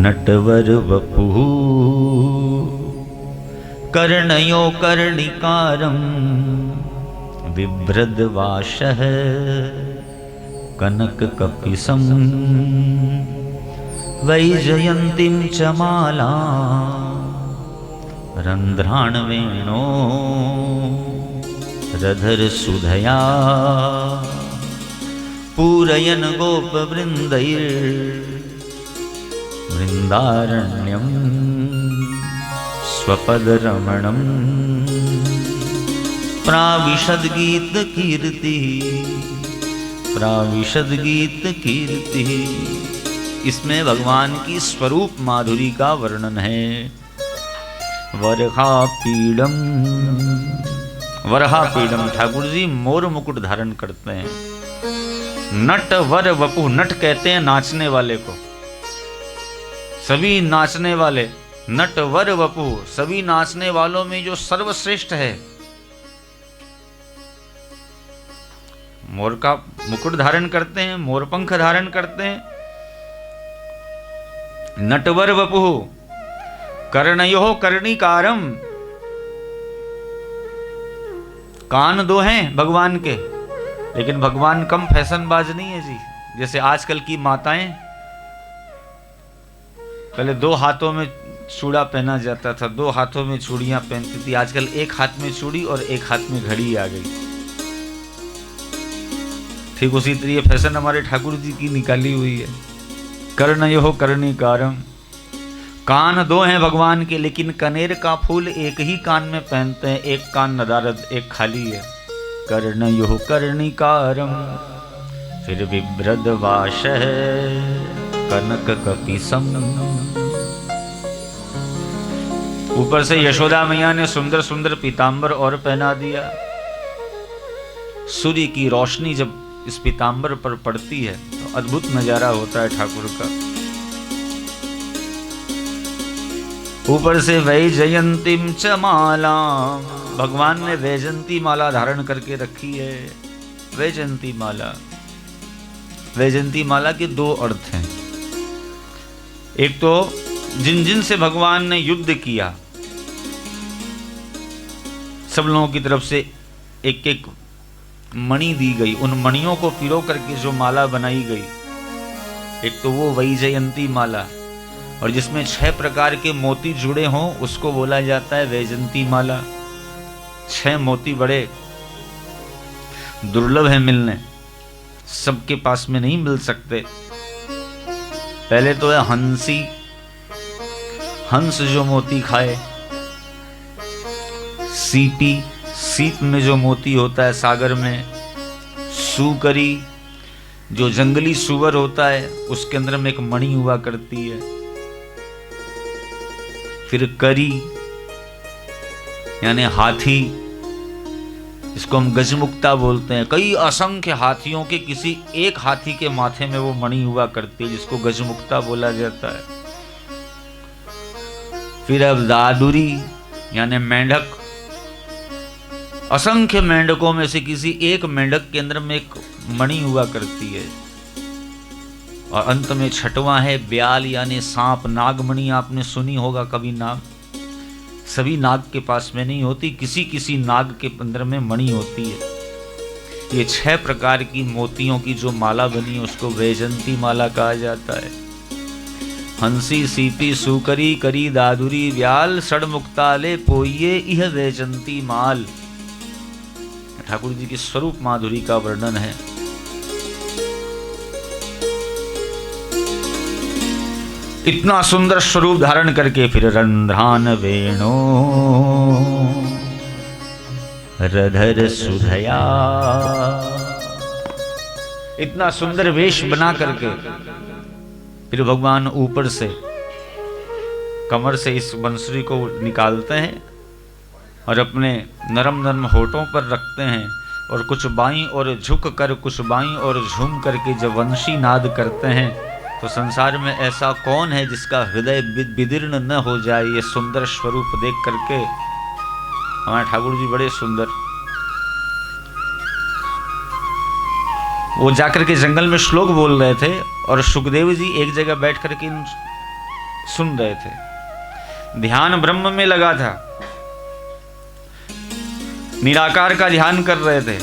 नटवर वपुः कर्णयो कर्णिकारं बिभ्रद्वाशः कनककपिशं वैजयन्तीं च माला रन्ध्राणवेणो रधरसुधया पूरयन् गोपवृन्दैर्वृन्दारण्यं स्वपदरमणं प्राविशद्गीतकीर्तिः। इसमें भगवान की स्वरूप माधुरी का वर्णन है। वरहापीडम ठाकुर जी मोर मुकुट धारण करते हैं। नट वर वपु, नट कहते हैं नाचने वाले को, सभी नाचने वाले। नट वर वपु, सभी नाचने वालों में जो सर्वश्रेष्ठ है। मोर का मुकुट धारण करते हैं, मोर पंख धारण करते हैं। नटवर वपु कर्णयो कर्णिकारम, कान दो हैं भगवान के, लेकिन भगवान कम फैशनबाज नहीं है जी। जैसे आजकल की माताएं, पहले 2 हाथों में चूड़ा पहना जाता था, 2 हाथों में चूड़ियां पहनती थी। आजकल 1 हाथ में चूड़ी और 1 हाथ में घड़ी आ गई। ठीक उसी तरह फैशन हमारे ठाकुर जी की निकाली हुई है। कर्णयो कर्णिकारम, कान 2 हैं भगवान के, लेकिन कनेर का फूल एक ही कान में पहनते हैं। एक कान नदारद, एक खाली है। कर्णयो कर्णिकारम, फिर बिभ्रद्वाशः कनककपिशं। ऊपर से यशोदा मैया ने सुंदर सुंदर पीतांबर और पहना दिया। सूर्य की रोशनी जब इस पीतांबर पर पड़ती है तो अद्भुत नजारा होता है ठाकुर का। ऊपर से वैजयंतीम च माला, भगवान ने वैजयंती माला धारण करके रखी है। वैजयंती माला, वैजयंती माला के 2 अर्थ हैं। एक तो जिन जिन से भगवान ने युद्ध किया, सब लोगों की तरफ से एक एक मणि दी गई, उन मणियों को पिरो करके जो माला बनाई गई, एक तो वो वैजयंती माला। और जिसमें 6 प्रकार के मोती जुड़े हों उसको बोला जाता है वैजयंती माला। 6 मोती बड़े दुर्लभ है मिलने, सबके पास में नहीं मिल सकते। पहले तो है हंसी, हंस जो मोती खाए। सीपी, सीप में जो मोती होता है सागर में। सूकरी, जो जंगली सुअर होता है उसके अंदर में एक मणि हुआ करती है। फिर करी यानी हाथी, इसको हम गजमुक्ता बोलते हैं। कई असंख्य हाथियों के किसी एक हाथी के माथे में वो मणि हुआ करती है, जिसको गजमुक्ता बोला जाता है। फिर अब दादुरी यानी मेंढक, असंख्य मेंढकों में से किसी एक मेंढक के अंदर में एक मणि हुआ करती है। और अंत में 6वां है ब्याल यानी सांप। नागमणि आपने सुनी होगा कभी नाम, सभी नाग के पास में नहीं होती, किसी किसी नाग के अंदर में मणि होती है। ये 6 प्रकार की मोतियों की जो माला बनी है उसको वैजयंती माला कहा जाता है। हंसी, सीपी, सूकरी, करी, दादुरी, व्याल, षडमुक्ताले पोइये इह वैजयंती माल। ठाकुर जी की स्वरूप माधुरी का वर्णन है। इतना सुंदर स्वरूप धारण करके फिर रंध्रान वेणो रधर सुधया, इतना सुंदर वेश बना करके फिर भगवान ऊपर से कमर से इस बंसुरी को निकालते हैं और अपने नरम नरम होठों पर रखते हैं और कुछ बाईं और झुक कर, कुछ बाईं और झूम करके जब वंशी नाद करते हैं तो संसार में ऐसा कौन है जिसका हृदय विदीर्ण न हो जाए। ये सुंदर स्वरूप देख करके हमारे ठाकुर जी बड़े सुंदर। वो जाकर के जंगल में श्लोक बोल रहे थे और सुखदेव जी एक जगह बैठ करके सुन रहे थे। ध्यान ब्रह्म में लगा था, निराकार का ध्यान कर रहे थे।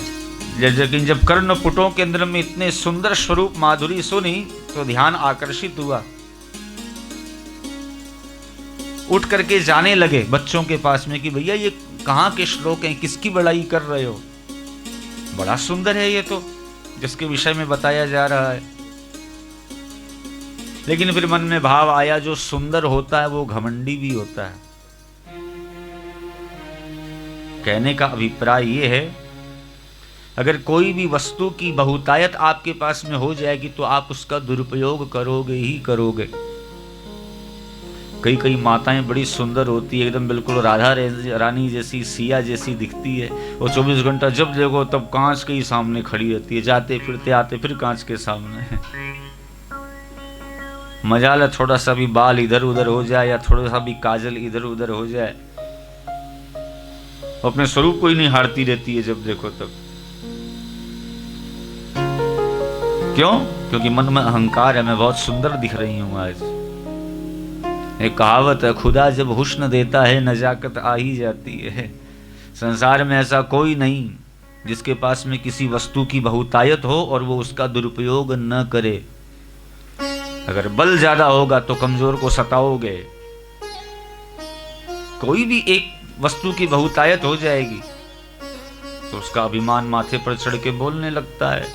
लेकिन जब कर्ण पुटों के अंदर में इतने सुंदर स्वरूप माधुरी सुनी तो ध्यान आकर्षित हुआ। उठ करके जाने लगे बच्चों के पास में कि भैया ये कहाँ के श्लोक हैं, किसकी बड़ाई कर रहे हो, बड़ा सुंदर है ये तो जिसके विषय में बताया जा रहा है। लेकिन फिर मन में भाव आया, जो सुंदर होता है वो घमंडी भी होता है। कहने का अभिप्राय ये है, अगर कोई भी वस्तु की बहुतायत आपके पास में हो जाएगी तो आप उसका दुरुपयोग करोगे ही करोगे। कई माताएं बड़ी सुंदर होती है, एकदम बिल्कुल राधा रानी जैसी, सिया जैसी दिखती है। वो 24 घंटा जब देखो तब कांच के ही सामने खड़ी रहती है, जाते फिरते आते फिर कांच के सामने। मजाल थोड़ा सा भी बाल इधर उधर हो जाए या थोड़ा सा भी काजल इधर उधर हो जाए, अपने स्वरूप को ही नहीं हारती रहती है जब देखो तब। क्यों? क्योंकि मन में अहंकार है, मैं बहुत सुंदर दिख रही हूं आज। एक कहावत है, खुदा जब हुस्न देता है नजाकत आ ही जाती है। संसार में ऐसा कोई नहीं जिसके पास में किसी वस्तु की बहुतायत हो और वो उसका दुरुपयोग न करे। अगर बल ज्यादा होगा तो कमजोर को सताओगे। कोई भी एक वस्तु की बहुतायत हो जाएगी तो उसका अभिमान माथे पर चढ़ के बोलने लगता है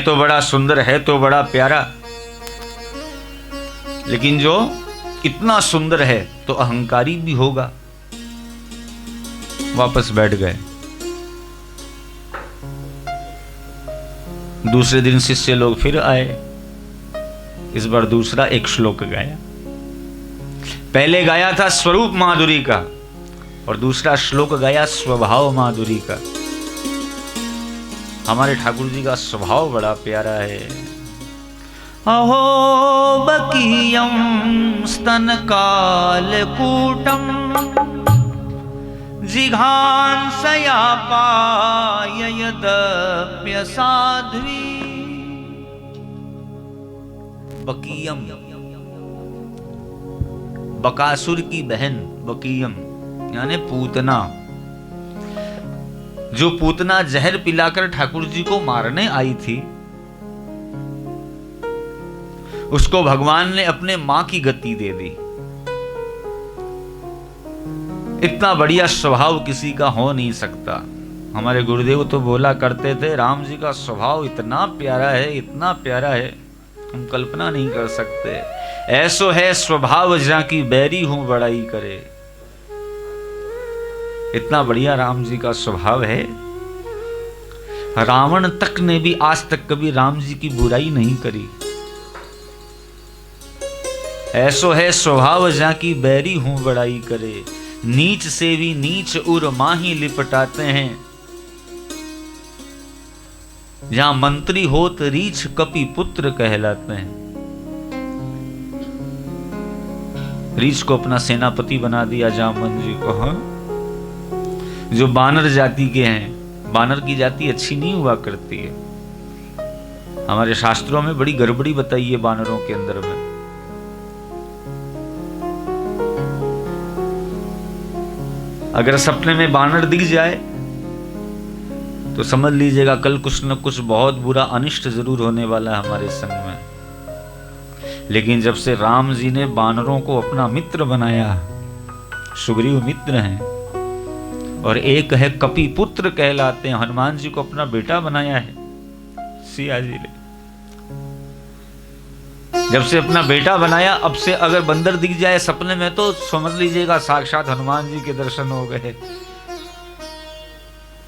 तो बड़ा सुंदर, है तो बड़ा प्यारा, लेकिन जो इतना सुंदर है तो अहंकारी भी होगा। वापस बैठ गए। दूसरे दिन शिष्य लोग फिर आए। इस बार दूसरा एक श्लोक गाया। पहले गाया था स्वरूप माधुरी का और दूसरा श्लोक गाया स्वभाव माधुरी का। हमारे ठाकुर जी का स्वभाव बड़ा प्यारा है। अहो बकीयम स्तन कालकूटम जिघांसया पाययदप्य साध्वी। बकीयम, बकासुर की बहन बकीयम यानी पूतना। जो पूतना जहर पिलाकर ठाकुर जी को मारने आई थी, उसको भगवान ने अपने मां की गति दे दी। इतना बढ़िया स्वभाव किसी का हो नहीं सकता। हमारे गुरुदेव तो बोला करते थे, राम जी का स्वभाव इतना प्यारा है, इतना प्यारा है, हम कल्पना नहीं कर सकते। ऐसो है स्वभाव जहां की बैरी हूं बड़ाई करे। इतना बढ़िया राम जी का स्वभाव है। रावण तक ने भी आज तक कभी राम जी की बुराई नहीं करी। ऐसो है स्वभाव जहां की बैरी हूं बड़ाई करे। नीच से भी नीच उर माही लिपटाते हैं। जहां मंत्री होत रीछ कपि पुत्र कहलाते हैं। रीछ को अपना सेनापति बना दिया जामवन जी को। हाँ? जो बानर जाति के हैं, बानर की जाति अच्छी नहीं हुआ करती है। हमारे शास्त्रों में बड़ी गड़बड़ी बताई है बानरों के अंदर में। अगर सपने में बानर दिख जाए तो समझ लीजिएगा कल कुछ न कुछ बहुत बुरा अनिष्ट जरूर होने वाला है हमारे संग में। लेकिन जब से राम जी ने बानरों को अपना मित्र बनाया, सुग्रीव मित्र हैं और एक है कपि पुत्र कहलाते हैं, हनुमान जी को अपना बेटा बनाया है सिया जी ने। जब से अपना बेटा बनाया, अब से अगर बंदर दिख जाए सपने में तो समझ लीजिएगा साक्षात हनुमान जी के दर्शन हो गए।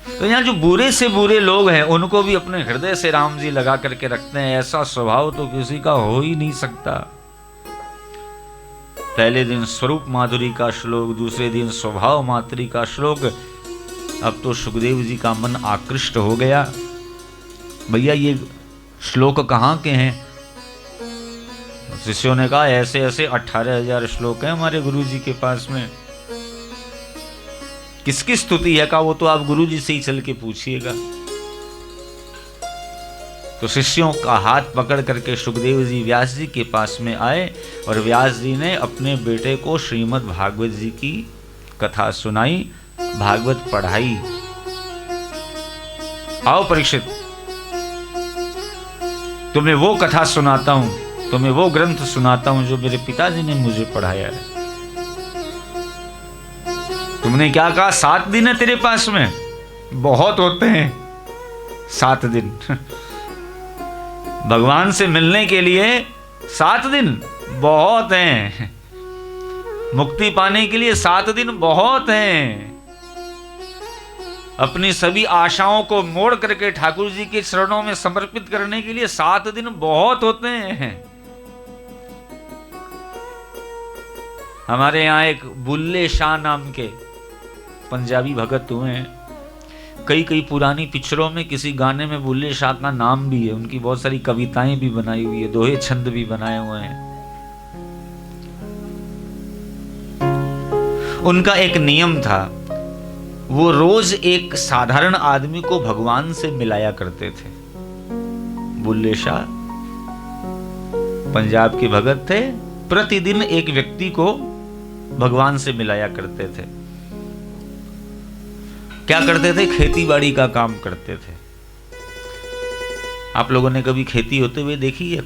तो यहाँ जो बुरे से बुरे लोग हैं उनको भी अपने हृदय से राम जी लगा करके रखते हैं। ऐसा स्वभाव तो किसी का हो ही नहीं सकता। पहले दिन स्वरूप माधुरी का श्लोक, दूसरे दिन स्वभाव माधुरी का श्लोक। अब तो सुखदेव जी का मन आकृष्ट हो गया। भैया ये श्लोक कहाँ के हैं? शिष्यों ने कहा ऐसे ऐसे 18,000 श्लोक हैं हमारे गुरु जी के पास में। किसकी स्तुति है? का वो तो आप गुरु जी से ही चल के पूछिएगा। तो शिष्यों का हाथ पकड़ करके सुखदेव जी व्यास जी के पास में आए और व्यास जी ने अपने बेटे को श्रीमद् भागवत जी की कथा सुनाई, भागवत पढ़ाई। आओ परीक्षित, तुम्हें वो कथा सुनाता हूं, तुम्हें वो ग्रंथ सुनाता हूं जो मेरे पिताजी ने मुझे पढ़ाया है। तुमने क्या कहा? 7 दिन है तेरे पास में? बहुत होते हैं 7 दिन। भगवान से मिलने के लिए 7 दिन बहुत हैं, मुक्ति पाने के लिए 7 दिन बहुत हैं। अपनी सभी आशाओं को मोड़ करके ठाकुर जी के चरणों में समर्पित करने के लिए 7 दिन बहुत होते हैं। हमारे यहाँ एक बुल्ले शाह नाम के पंजाबी भगत हुए हैं। कई पुरानी पिक्चरों में किसी गाने में बुल्ले शाह का नाम भी है, उनकी बहुत सारी कविताएं भी बनाई हुई है, दोहे छंद भी बनाए हुए हैं। उनका एक नियम था, वो रोज एक साधारण आदमी को भगवान से मिलाया करते थे। बुल्ले शाह पंजाब के भगत थे, प्रतिदिन एक व्यक्ति को भगवान से मिलाया करते थे। क्या करते थे? खेती बाड़ी का काम करते थे। आप लोगों ने कभी खेती होते हुए देखी है?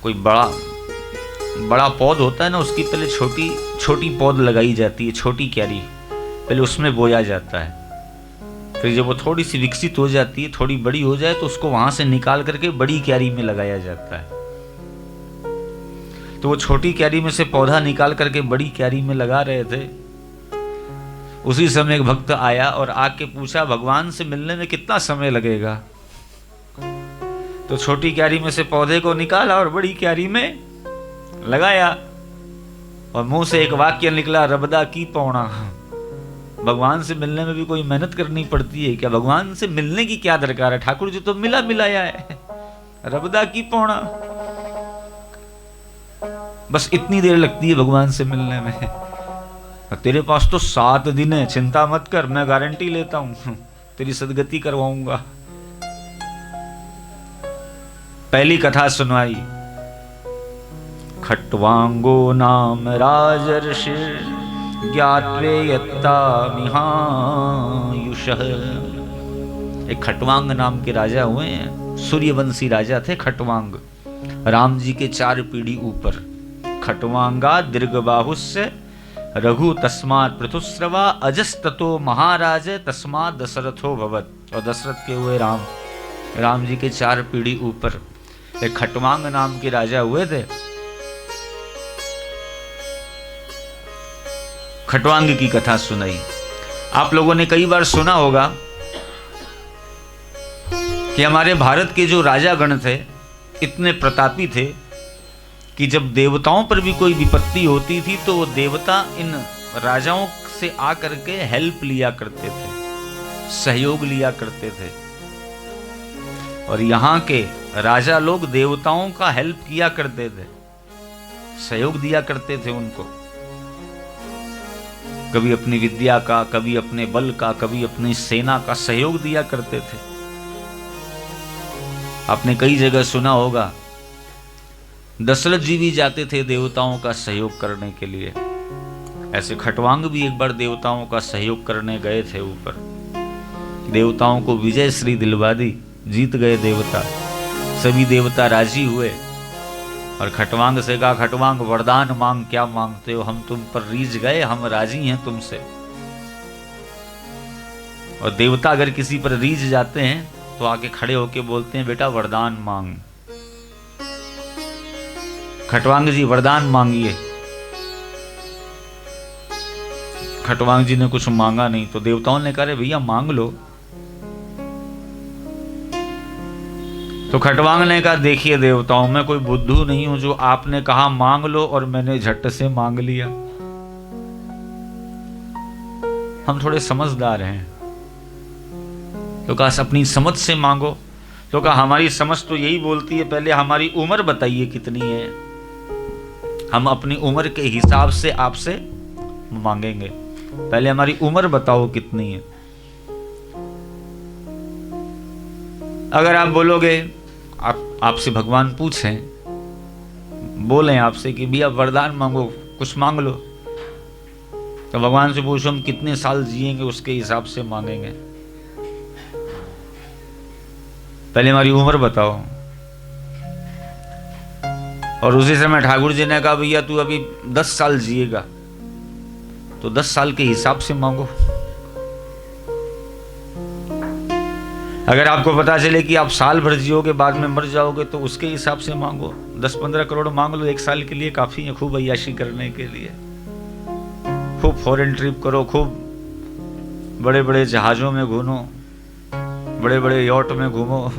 कोई बड़ा पौध होता है ना, उसकी पहले छोटी छोटी पौध लगाई जाती है, छोटी क्यारी, पहले उसमें बोया जाता है। फिर जब वो थोड़ी सी विकसित हो जाती है, थोड़ी बड़ी हो जाए, तो उसको वहां से निकाल करके बड़ी क्यारी में लगाया जाता है। तो वो छोटी क्यारी में से पौधा निकाल करके बड़ी क्यारी में लगा रहे थे। उसी समय एक भक्त आया और आके पूछा, भगवान से मिलने में कितना समय लगेगा? तो छोटी क्यारी में से पौधे को निकाला और बड़ी क्यारी में लगाया, और मुंह से एक वाक्य निकला, रबदा की पौना। भगवान से मिलने में भी कोई मेहनत करनी पड़ती है क्या? भगवान से मिलने की क्या दरकार है? ठाकुर जी तो मिला मिलाया है, रबदा की पौना। बस इतनी देर लगती है भगवान से मिलने में। तेरे पास तो 7 दिन है, चिंता मत कर, मैं गारंटी लेता हूं, तेरी सदगति करवाऊंगा। पहली कथा सुनवाई, खट्वांगो नाम राजर्षि ज्ञात्वे यत्ता मिहायुषः। एक खट्वांग नाम के राजा हुए हैं, सूर्यवंशी राजा थे खट्वांग। राम जी के 4 पीढ़ी ऊपर। खट्वांगा दीर्घबाहुस्य रघु तस्मात् पृथुस्रवा अजस्ततो महाराज तस्मात् दशरथो भवत। और दशरथ के हुए राम जी के 4 पीढ़ी ऊपर एक खट्वांग नाम के राजा हुए थे। खट्वांग की कथा सुनाई। आप लोगों ने कई बार सुना होगा कि हमारे भारत के जो राजा गण थे इतने प्रतापी थे कि जब देवताओं पर भी कोई विपत्ति होती थी तो वो देवता इन राजाओं से आकर के हेल्प लिया करते थे, सहयोग लिया करते थे। और यहाँ के राजा लोग देवताओं का हेल्प किया करते थे, सहयोग दिया करते थे उनको, कभी अपनी विद्या का, कभी अपने बल का, कभी अपनी सेना का सहयोग दिया करते थे। आपने कई जगह सुना होगा, दशरथ जी भी जाते थे देवताओं का सहयोग करने के लिए। ऐसे खट्वांग भी एक बार देवताओं का सहयोग करने गए थे ऊपर। देवताओं को विजय श्री दिलवा दी, जीत गए देवता। सभी देवता राजी हुए और खट्वांग से कहा, खट्वांग वरदान मांग, क्या मांगते हो? हम तुम पर रीझ गए, हम राजी हैं तुमसे। और देवता अगर किसी पर रीझ जाते हैं तो आके खड़े होके बोलते हैं, बेटा वरदान मांग। खट्वांग जी वरदान मांगिए। खट्वांग जी ने कुछ मांगा नहीं तो देवताओं ने कहा, भैया मांग लो। तो खट्वांग ने कहा, देखिए देवताओं, मैं कोई बुद्धू नहीं हूं जो आपने कहा मांग लो और मैंने झट से मांग लिया। हम थोड़े समझदार हैं। तो कहा अपनी समझ से मांगो। तो कहा हमारी समझ तो यही बोलती है, पहले हमारी उम्र बताइए कितनी है, हम अपनी उम्र के हिसाब से आपसे मांगेंगे। पहले हमारी उम्र बताओ कितनी है। अगर आप बोलोगे आपसे भगवान पूछें, बोलें आपसे कि भैया वरदान मांगो, कुछ मांग लो, तो भगवान से पूछो हम कितने साल जिएंगे, उसके हिसाब से मांगेंगे। पहले हमारी उम्र बताओ। और उसी समय ठाकुर जी ने कहा भैया तू अभी 10 साल जिएगा, तो 10 साल के हिसाब से मांगो। अगर आपको पता चले कि आप साल भर जियोगे, बाद में मर जाओगे, तो उसके हिसाब से मांगो। 10-15 करोड़ मांग लो, 1 साल के लिए काफी है, खूब अय्याशी करने के लिए। खूब फॉरेन ट्रिप करो, खूब बड़े बड़े जहाजों में घूमो, बड़े बड़े यॉट में घूमो,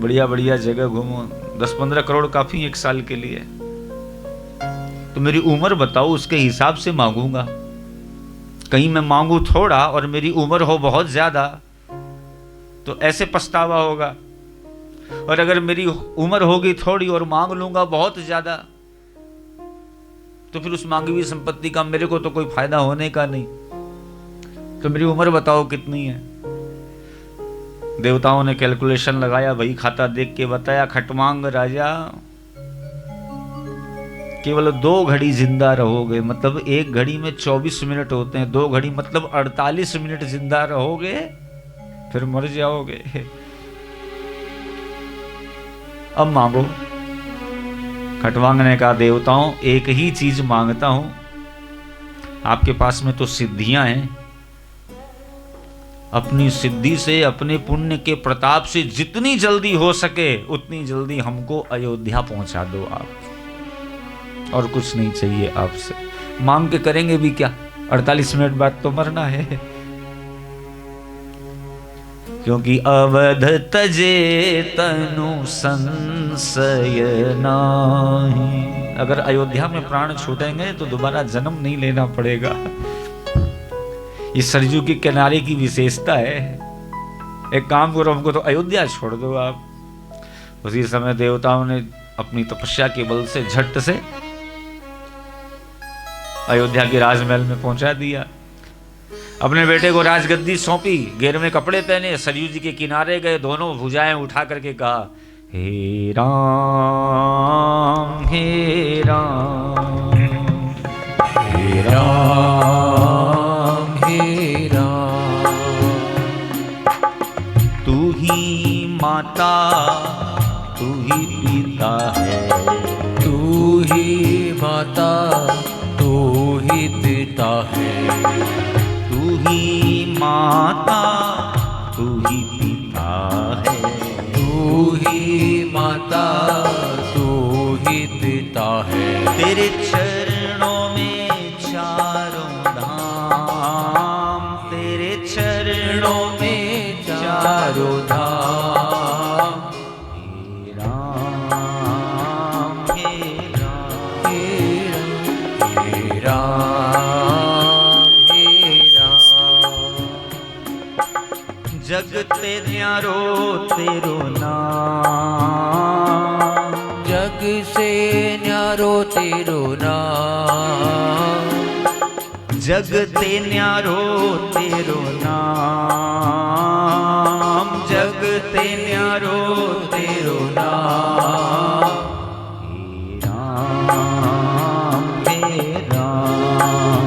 बढ़िया बढ़िया जगह घूमो। 10-15 करोड़ काफी 1 साल के लिए। तो मेरी उम्र बताओ, उसके हिसाब से मांगूंगा। कहीं मैं मांगू थोड़ा और मेरी उम्र हो बहुत ज्यादा, तो ऐसे पछतावा होगा। और अगर मेरी उम्र होगी थोड़ी और मांग लूंगा बहुत ज्यादा, तो फिर उस मांगी हुई संपत्ति का मेरे को तो कोई फायदा होने का नहीं। तो मेरी उम्र बताओ कितनी है। देवताओं ने कैलकुलेशन लगाया, वही खाता देख के बताया, खटवांग राजा केवल 2 घड़ी जिंदा रहोगे। मतलब 1 घड़ी में 24 मिनट होते हैं, 2 घड़ी मतलब 48 मिनट जिंदा रहोगे, फिर मर जाओगे। अब मांगो। खटवांग ने कहा देवताओं एक ही चीज मांगता हूं, आपके पास में तो सिद्धियां हैं, अपनी सिद्धि से, अपने पुण्य के प्रताप से जितनी जल्दी हो सके उतनी जल्दी हमको अयोध्या पहुंचा दो आप। और कुछ नहीं चाहिए आपसे। मांग के करेंगे भी क्या, 48 मिनट बाद तो मरना है। क्योंकि अवध तजे तनु संशय नाही। अगर अयोध्या में प्राण छूटेंगे तो दोबारा जन्म नहीं लेना पड़ेगा। इस सरजू के किनारे की विशेषता है। एक काम करो, हमको तो अयोध्या छोड़ दो आप। उसी समय देवताओं ने अपनी तपस्या के बल से झट से अयोध्या के राजमहल में पहुंचा दिया। अपने बेटे को राजगद्दी सौंपी, घेर में कपड़े पहने, सरयू जी के किनारे गए, दोनों भुजाएं उठा करके कहा हे राम हे राम हे राम हे राम। तू ही माता तू ही पिता है, तू ही माता तू ही पिता है, तू ही माता तू ही पिता है, तू ही माता तू ही पिता है। तेरे चरणों में चारों धाम, तेरे चरणों में चारों धाम। हे राम हे राम हे राम हे राम। जगते न्यारो तेरो नाम, जग से न्यारो तेरो नाम, जगते न्यारो तेरो नाम, जगते न्यारो तेरो नाम। हे राम हे राम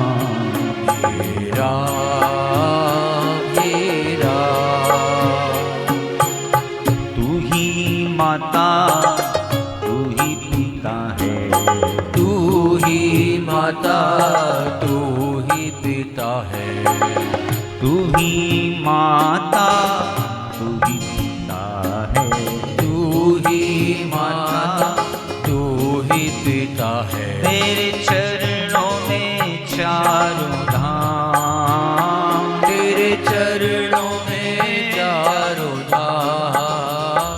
हे राम। तू ही माता तू ही पिता है, तू ही माता तू ही पिता है, तू ही माता तू ही पिता है, तू ही माता तू ही पिता है। तेरे चरणों में चारों धाम, तेरे चरणों में चारों धाम।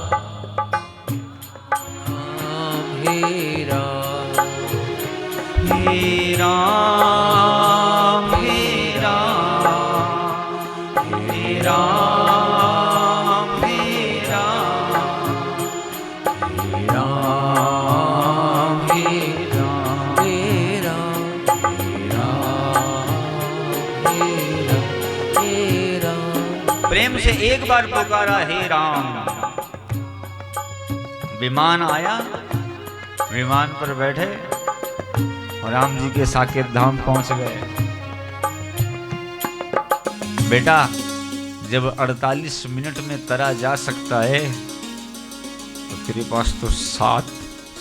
हे राम हे राम हे राम हे राम हे राम हे राम हे राम हे राम हे राम। प्रेम से एक बार पुकारा हे राम। विमान आया, विमान पर बैठे और राम जी के साकेत धाम पहुंच गए। बेटा, जब 48 मिनट में तरा जा सकता है तो तेरे पास तो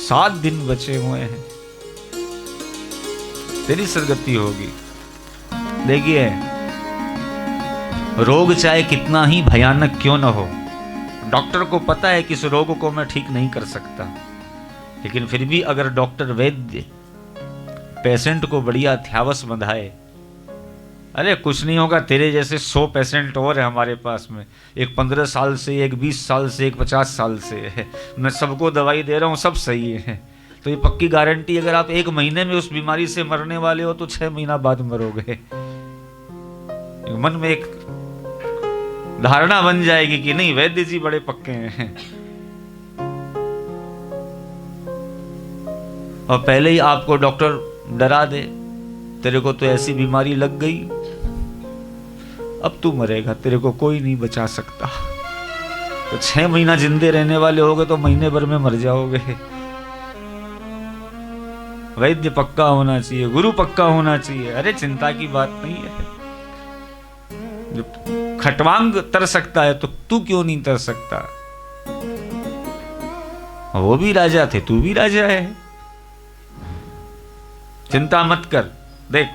7 दिन बचे हुए हैं, तेरी सदगति होगी। देखिए, रोग चाहे कितना ही भयानक क्यों न हो, डॉक्टर को पता है कि इस रोग को मैं ठीक नहीं कर सकता, लेकिन फिर भी अगर डॉक्टर वैद्य पेशेंट को बढ़िया थ्यावस बंधाए, अरे कुछ नहीं होगा, तेरे जैसे 100 पेशेंट और है हमारे पास में, एक 15 साल से, एक 20 साल से, एक 50 साल से है, मैं सबको दवाई दे रहा हूँ, सब सही है। तो ये पक्की गारंटी, अगर आप 1 महीने में उस बीमारी से मरने वाले हो तो 6 महीना बाद मरोगे। मन में एक धारणा बन जाएगी कि नहीं, वैद्य जी बड़े पक्के हैं। और पहले ही आपको डॉक्टर डरा दे, तेरे को तो ऐसी बीमारी लग गई, अब तू मरेगा, तेरे को कोई नहीं बचा सकता। तो 6 महीना जिंदे रहने वाले होगे तो महीने भर में मर जाओगे। वैद्य पक्का होना चाहिए, गुरु पक्का होना चाहिए। अरे चिंता की बात नहीं है, जब खटवांग तर सकता है तो तू क्यों नहीं तर सकता? वो भी राजा थे, तू भी राजा है, चिंता मत कर। देख,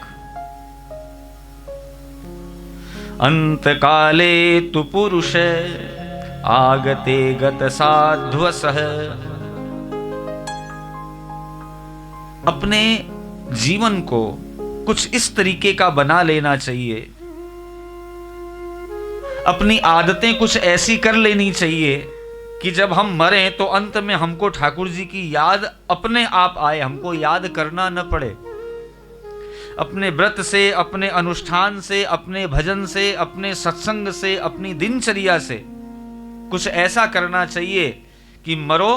अंत काले तु पुरुष आगते गत साध्वसः। अपने जीवन को कुछ इस तरीके का बना लेना चाहिए, अपनी आदतें कुछ ऐसी कर लेनी चाहिए कि जब हम मरें तो अंत में हमको ठाकुर जी की याद अपने आप आए, हमको याद करना न पड़े। अपने व्रत से, अपने अनुष्ठान से, अपने भजन से, अपने सत्संग से, अपनी दिनचर्या से कुछ ऐसा करना चाहिए कि मरो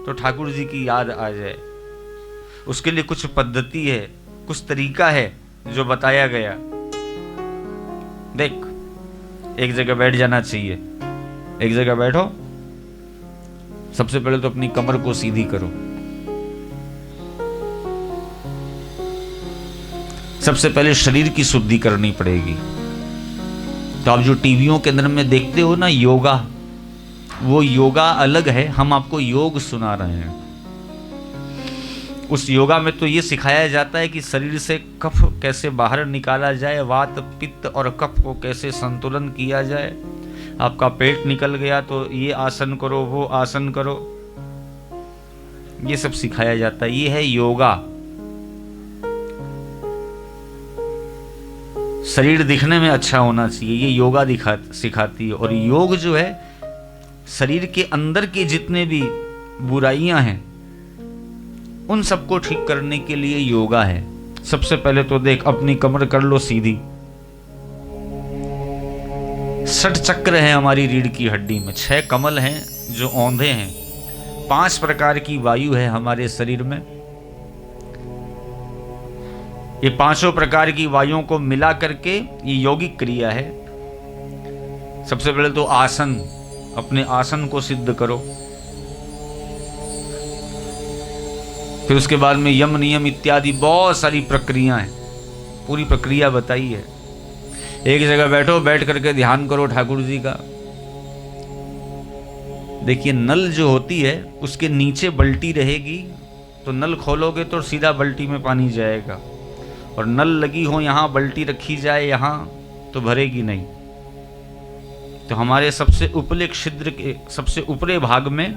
तो ठाकुर जी की याद आ जाए। उसके लिए कुछ पद्धति है, कुछ तरीका है जो बताया गया। देख, एक जगह बैठ जाना चाहिए, एक जगह बैठो। सबसे पहले तो अपनी कमर को सीधी करो। सबसे पहले शरीर की शुद्धि करनी पड़ेगी। तो आप जो टीवियों के अंदर में देखते हो ना योगा, वो योगा अलग है, हम आपको योग सुना रहे हैं। उस योगा में तो ये सिखाया जाता है कि शरीर से कफ कैसे बाहर निकाला जाए, वात पित्त और कफ को कैसे संतुलन किया जाए। आपका पेट निकल गया तो ये आसन करो, वो आसन करो, ये सब सिखाया जाता है। ये है योगा। शरीर दिखने में अच्छा होना चाहिए, ये योगा सिखाती है। और योग जो है, शरीर के अंदर की जितने भी बुराइयां हैं उन सबको ठीक करने के लिए योगा है। सबसे पहले तो देख, अपनी कमर कर लो सीधी। 60 चक्र है हमारी रीढ़ की हड्डी में, 6 कमल हैं जो औंधे हैं, 5 प्रकार की वायु है हमारे शरीर में। ये 5 प्रकार की वायुओं को मिला करके ये यौगिक क्रिया है। सबसे पहले तो आसन, अपने आसन को सिद्ध करो। फिर उसके बाद में यम नियम इत्यादि बहुत सारी प्रक्रियाएं, पूरी प्रक्रिया बताई है। एक जगह बैठो, बैठ करके ध्यान करो ठाकुर जी का। देखिए, नल जो होती है उसके नीचे बल्टी रहेगी, तो नल खोलोगे तो सीधा बल्टी में पानी जाएगा, और नल लगी हो यहाँ, बल्टी रखी जाए यहाँ, तो भरेगी नहीं। तो हमारे सबसे उपले छिद्र के सबसे ऊपरे भाग में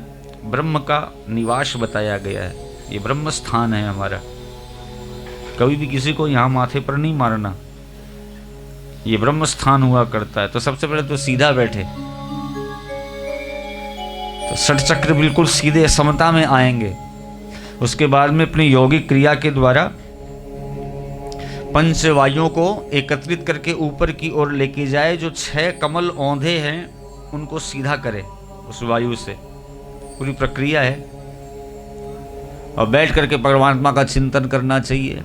ब्रह्म का निवास बताया गया है। ये ब्रह्म स्थान है हमारा। कभी भी किसी को यहाँ माथे पर नहीं मारना, ये ब्रह्म स्थान हुआ करता है। तो सबसे पहले तो सीधा बैठे, तो 60 चक्र बिल्कुल सीधे समता में आएंगे। उसके बाद में अपनी यौगिक क्रिया के द्वारा पंच वायुओं को एकत्रित करके ऊपर की ओर लेके जाए। जो 6 कमल औंधे हैं उनको सीधा करे उस वायु से, पूरी प्रक्रिया है। और बैठ करके परमात्मा का चिंतन करना चाहिए।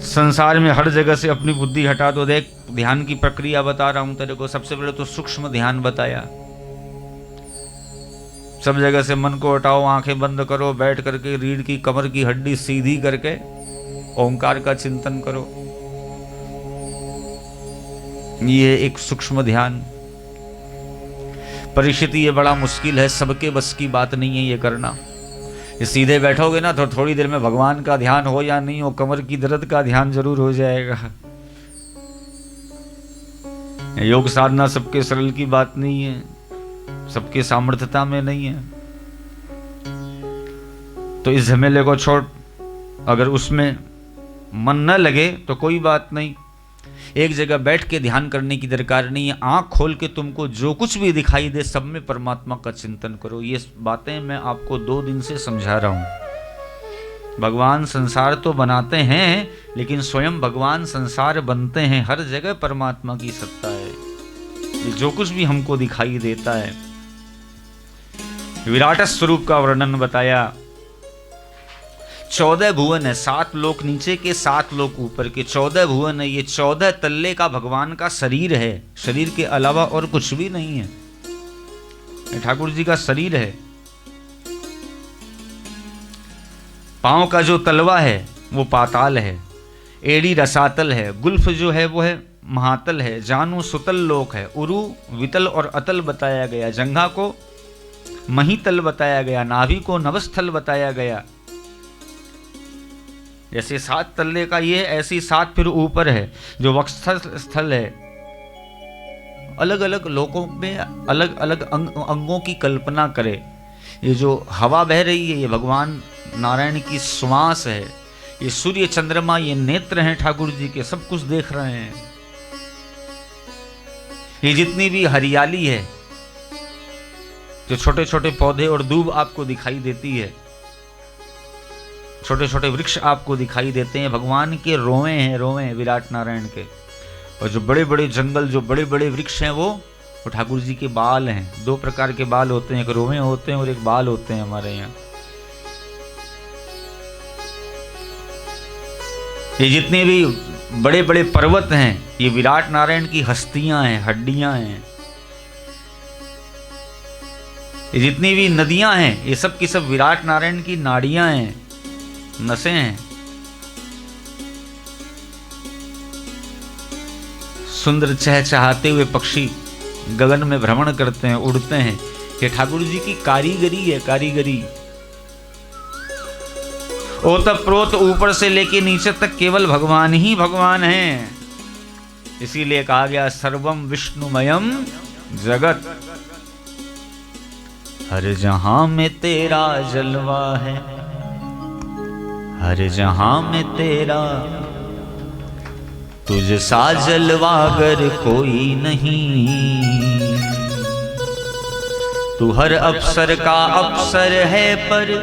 संसार में हर जगह से अपनी बुद्धि हटा दो। देख, ध्यान की प्रक्रिया बता रहा हूं तेरे को। सबसे पहले तो सूक्ष्म ध्यान बताया, सब जगह से मन को हटाओ, आंखें बंद करो, बैठ करके रीढ़ की कमर की हड्डी सीधी करके ओंकार का चिंतन करो। ये एक सूक्ष्म ध्यान। परिस्थिति ये बड़ा मुश्किल है, सबके बस की बात नहीं है ये करना। ये सीधे बैठोगे ना तो थोड़ी देर में भगवान का ध्यान हो या नहीं हो, कमर की दर्द का ध्यान जरूर हो जाएगा। योग साधना सबके सरल की बात नहीं है, सबके सामर्थ्यता में नहीं है। तो इस झमेले को छोड़, अगर उसमें मन न लगे तो कोई बात नहीं, एक जगह बैठ के ध्यान करने की दरकार नहीं है। आंख खोल के तुमको जो कुछ भी दिखाई दे सब में परमात्मा का चिंतन करो। ये बातें मैं आपको 2 दिन से समझा रहा हूं। भगवान संसार तो बनाते हैं, लेकिन स्वयं भगवान संसार बनते हैं। हर जगह परमात्मा की सत्ता है। ये जो कुछ भी हमको दिखाई देता है, विराट स्वरूप का वर्णन बताया। 14 भुवन है, 7 लोक नीचे के, 7 लोक ऊपर के, 14 भुवन है। ये 14 तल्ले का भगवान का शरीर है, शरीर के अलावा और कुछ भी नहीं है। ये ठाकुर जी का शरीर है। पांव का जो तलवा है वो पाताल है, एड़ी रसातल है, गुल्फ जो है वो है महातल है, जानू सुतल लोक है, उरु वितल और अतल बताया गया, जंघा को महीतल बताया गया, नाभि को नभस्थल बताया गया। जैसे 7 तल्ले का ये, ऐसी 7 फिर ऊपर है जो वक्षस्थल स्थल है। अलग अलग लोकों में अलग अलग अंगों की कल्पना करे। ये जो हवा बह रही है ये भगवान नारायण की श्वास है। ये सूर्य चंद्रमा ये नेत्र हैं ठाकुर जी के, सब कुछ देख रहे हैं। ये जितनी भी हरियाली है, जो छोटे छोटे पौधे और दूब आपको दिखाई देती है, छोटे छोटे वृक्ष आपको दिखाई देते हैं, भगवान के रोए हैं, रोए हैं विराट नारायण के। और जो बड़े बड़े जंगल, जो बड़े बड़े वृक्ष हैं वो ठाकुर जी के बाल हैं। 2 प्रकार के बाल होते हैं, एक रोए होते हैं और एक बाल होते हैं हमारे यहाँ। ये जितने भी बड़े बड़े पर्वत हैं ये विराट नारायण की हस्तियां हैं, हड्डियां हैं। ये जितनी भी नदियां हैं ये सब की सब विराट नारायण की नाड़ियां हैं, नसें हैं। सुंदर चहचहाते हुए पक्षी गगन में भ्रमण करते हैं, उड़ते हैं। ये ठाकुर जी की कारीगरी है, कारीगरी। ओतप्रोत ऊपर से लेके नीचे तक केवल भगवान ही भगवान हैं। इसीलिए कहा गया सर्वम विष्णुमयम जगत। हर जहां में तेरा जलवा है, हर जहां में तेरा, तुझ सा जलवागर कोई नहीं। तू हर अफसर का अफसर है पर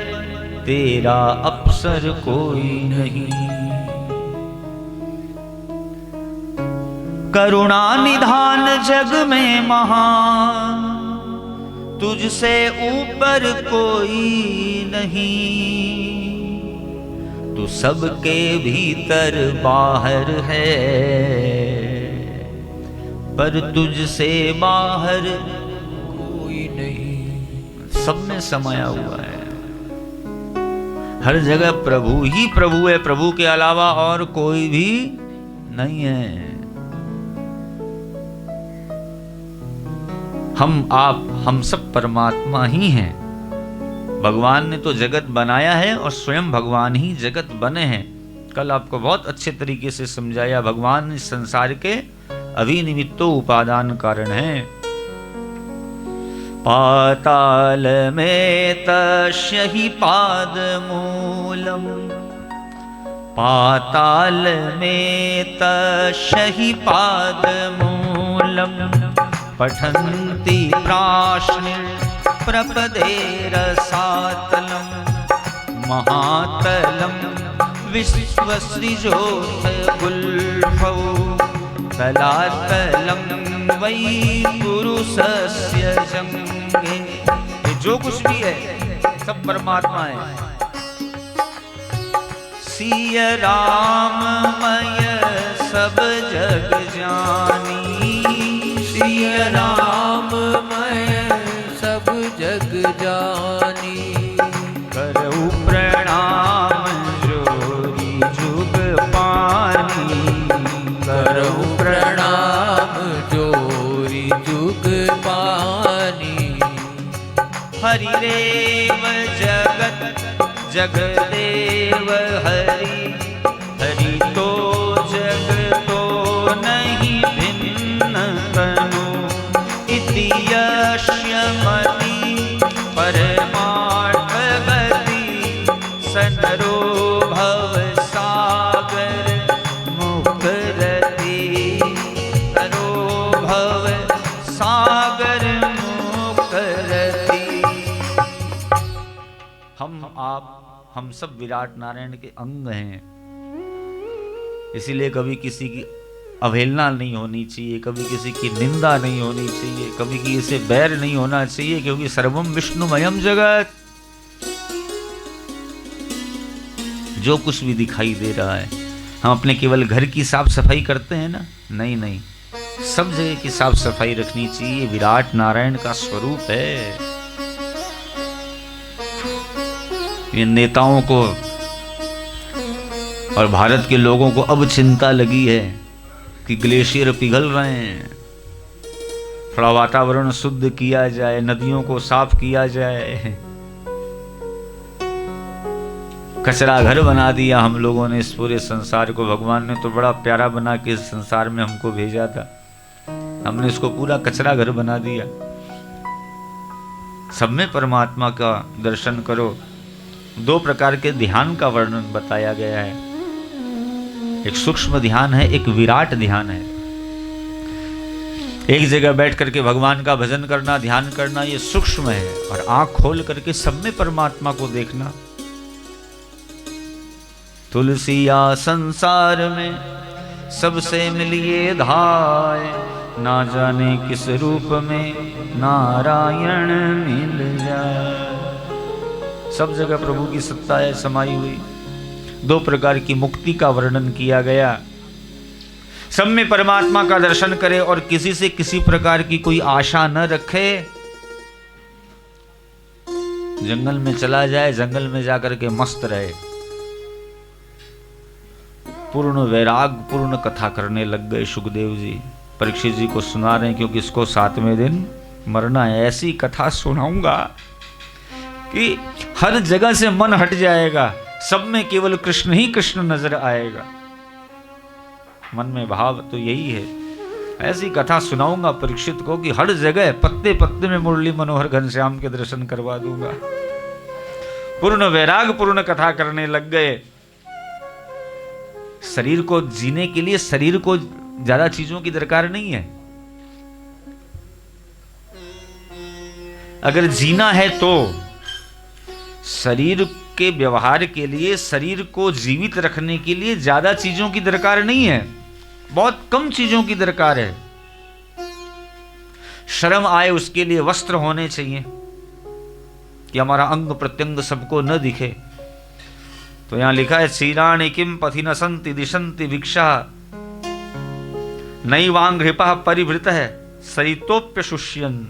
तेरा अफसर कोई नहीं। करुणा निधान जग में महान, तुझसे ऊपर कोई नहीं। तू सबके भीतर बाहर है पर तुझसे बाहर कोई नहीं। सब में समाया हुआ है, हर जगह प्रभु ही प्रभु है, प्रभु के अलावा और कोई भी नहीं है। हम आप हम सब परमात्मा ही हैं। भगवान ने तो जगत बनाया है और स्वयं भगवान ही जगत बने हैं। कल आपको बहुत अच्छे तरीके से समझाया, भगवान इस संसार के अभिनिमित्तो उपादान कारण है। पाताल में तस्य हि पादमूलम, पाताल में तस्य हि पादमूलम। पठन्ति प्राश्नि प्रपदे रसातलम, महातलम विश्वसृजोथ गुल्फौ। तलातलम वै पुरुषस्य जंगे। ये जो कुछ भी है सब परमात्मा है। सिय राममय सब जग जानी, सिय राममय सब जग जानी। देव जगत जगदेव हरि, हरि तो जग तो नहीं भिन्न तनु, इति यश्यमति परमार्थ गति, सनरो भव सागर मुक्तरति, सरो भव सागर मुक्तरति। हम सब विराट नारायण के अंग हैं, इसीलिए कभी किसी की अवहेलना नहीं होनी चाहिए, कभी किसी की निंदा नहीं होनी चाहिए, कभी किसी से बैर नहीं होना चाहिए, क्योंकि सर्वम विष्णुमयम जगत। जो कुछ भी दिखाई दे रहा है, हम अपने केवल घर की साफ सफाई करते हैं ना, नहीं नहीं, सब जगह की साफ सफाई रखनी चाहिए। विराट नारायण का स्वरूप है। ये नेताओं को और भारत के लोगों को अब चिंता लगी है कि ग्लेशियर पिघल रहे हैं, थोड़ा वातावरण शुद्ध किया जाए, नदियों को साफ किया जाए। कचरा घर बना दिया हम लोगों ने इस पूरे संसार को। भगवान ने तो बड़ा प्यारा बना के इस संसार में हमको भेजा था, हमने इसको पूरा कचरा घर बना दिया। सब में परमात्मा का दर्शन करो। 2 प्रकार के ध्यान का वर्णन बताया गया है, एक सूक्ष्म ध्यान है, एक विराट ध्यान है। एक जगह बैठ करके भगवान का भजन करना, ध्यान करना, ये सूक्ष्म है, और आंख खोल करके सब में परमात्मा को देखना। तुलसिया संसार में सबसे मिलिए धाय, ना जाने किस रूप में नारायण मिल जाए। सब जगह प्रभु की सत्ता है समाई हुई। 2 प्रकार की मुक्ति का वर्णन किया गया। सब में परमात्मा का दर्शन करे और किसी से किसी प्रकार की कोई आशा न रखे। जंगल में चला जाए, जंगल में जाकर के मस्त रहे, पूर्ण वैराग पूर्ण कथा करने लग गए सुखदेव जी। परीक्षित जी को सुना रहे हैं, क्योंकि इसको 7वें दिन मरना है। ऐसी कथा सुनाऊंगा कि हर जगह से मन हट जाएगा, सब में केवल कृष्ण ही कृष्ण नजर आएगा। मन में भाव तो यही है। ऐसी कथा सुनाऊंगा परीक्षित को कि हर जगह पत्ते पत्ते में मुरली मनोहर घनश्याम के दर्शन करवा दूंगा। पूर्ण वैराग पूर्ण कथा करने लग गए। शरीर को जीने के लिए शरीर को ज्यादा चीजों की दरकार नहीं है। अगर जीना है तो शरीर के व्यवहार के लिए, शरीर को जीवित रखने के लिए ज्यादा चीजों की दरकार नहीं है, बहुत कम चीजों की दरकार है। शर्म आए उसके लिए वस्त्र होने चाहिए कि हमारा अंग प्रत्यंग सबको न दिखे। तो यहां लिखा है, क्षीराणि किम पथि न संति दिशंति भिक्षा, नैवांग हृपः परिभृतः सरितोप्य शुष्यन्।